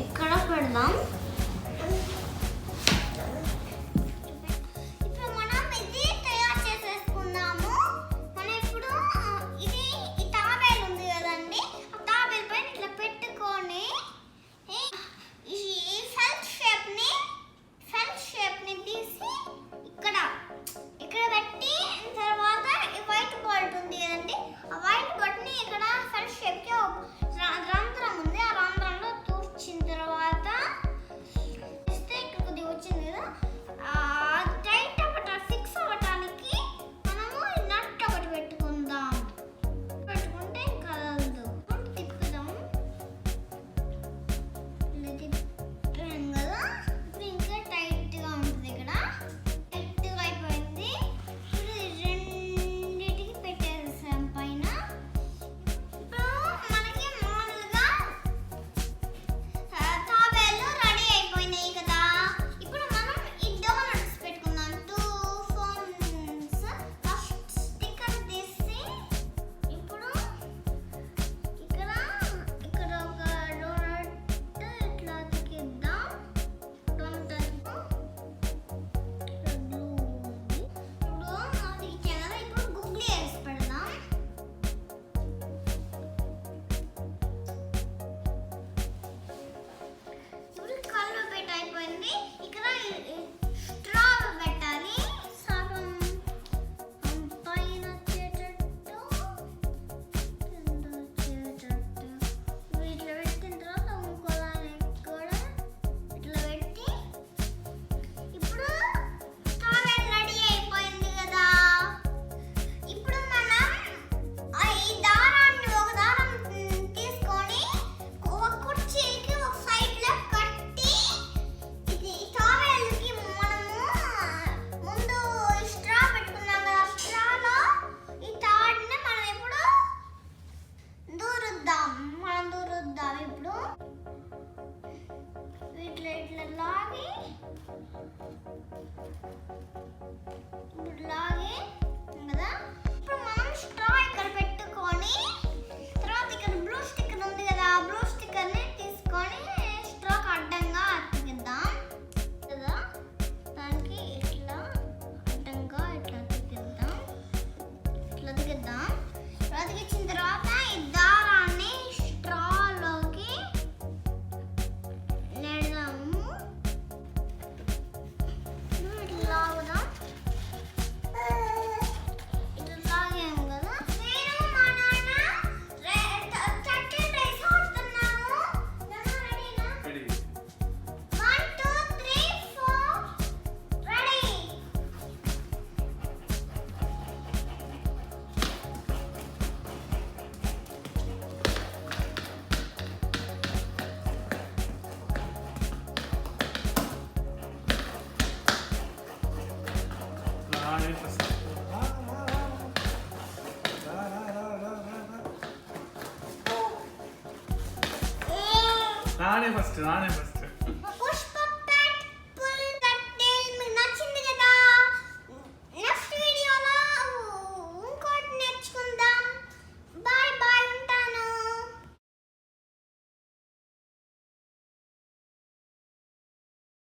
ఇక్కడ పెడదాం. ఇప్పుడు మనం ఇది తయారు చేసేసుకుందాము. మనం ఇప్పుడు ఇది ఈ తాబేలు ఉంది కదండి, ఆ తాబేలు పైన ఇట్లా పెట్టుకొని ఈ ఫెల్ట్ షేప్ ని తీసి ఇక్కడ పెట్టి తర్వాత ఈ వైట్ బోర్డ్ ఉంది కదండి, ఆ వైట్ బోర్డ్ ని ఇక్కడ ఫెల్ట్ షేప్ కి రంధ్రం ఉంది, ఆ రంధ్రంలో తూర్చిన తర్వాత ఇస్తే ఇక్కడ కొద్దిగా వచ్చింది కదా, టైట్ ఫిక్స్ అవ్వటానికి మనము నట్ ఒకటి పెట్టుకుందాం. పెట్టుకుంటే కదలదు. తిప్పుదాం. ఇలా తిప్పాం కదా, ఇప్పుడు ఇంకా టైట్ గా ఉంటుంది. ఇక్కడ టైట్ గా అయిపోయింది. ఇప్పుడు రెండింటికి పెట్టేసాం పైన. ఇప్పుడు మనకి మామూలుగా తాబేలు రెడీ అయిపోయినాయి కదా. ఇప్పుడు మనం ఈ డోనట్స్ పెట్టుకుందాం. 2 ఫోన్స్ ఫస్ట్ స్టిక్కర్ తీసి ఇప్పుడు ఇక్కడ ఒక డోనట్ ఇట్లా అతికిద్దాం. డోనట్ ఇప్పుడు గుగ్లీ వేసి పెడదాం. ఇప్పుడు కళ్ళు పెట్టి అయిపోయింది. ఇక్కడ స్ట్రా పెట్టాలి. సగం పైన వచ్చేటట్టు కింద వచ్చేటట్టు ఇట్లా పెట్టిన తర్వాత ఇంకో దానికి కూడా ఇట్లా పెట్టి ఇప్పుడు తాబేలు రెడీ అయిపోయింది కదా. ఇప్పుడు మనం ఈ దారాన్ని ఒక దారం తీసుకొని ఒక కుర్చీకి ఒక సైడ్ లో కట్టి ఇది తాబేలుకి మనము ముందు స్ట్రా పెట్టుకున్నాం కదా, స్ట్రాలో ఈ తాడుని మనం ఇప్పుడు దూరుద్దాం. ఇప్పుడు ఇట్లా లాగి కదా. ఇప్పుడు మనం స్ట్రా ఇక్కడ పెట్టుకొని తర్వాత ఇక్కడ బ్లూ స్టిక్కర్ ఉంది కదా, ఆ బ్లూ స్టిక్కర్ ని తీసుకొని స్ట్రాకి అడ్డంగా అతికిద్దాం కదా. దానికి ఇట్లా అడ్డంగా ఇట్లా అతికిద్దాం. అతికించిన తర్వాత ఈ దారాన్ని స్ట్రాలోకి నెడదాము. ఇట్లా లాగుదాం. ఇట్లా లాగాము కదా. నేను మా నాన్న చట్నీ రైస్ ఆడుతున్నాము. రెడీనా? 1 2 3 4 రెడీ. నానే ఫస్ట్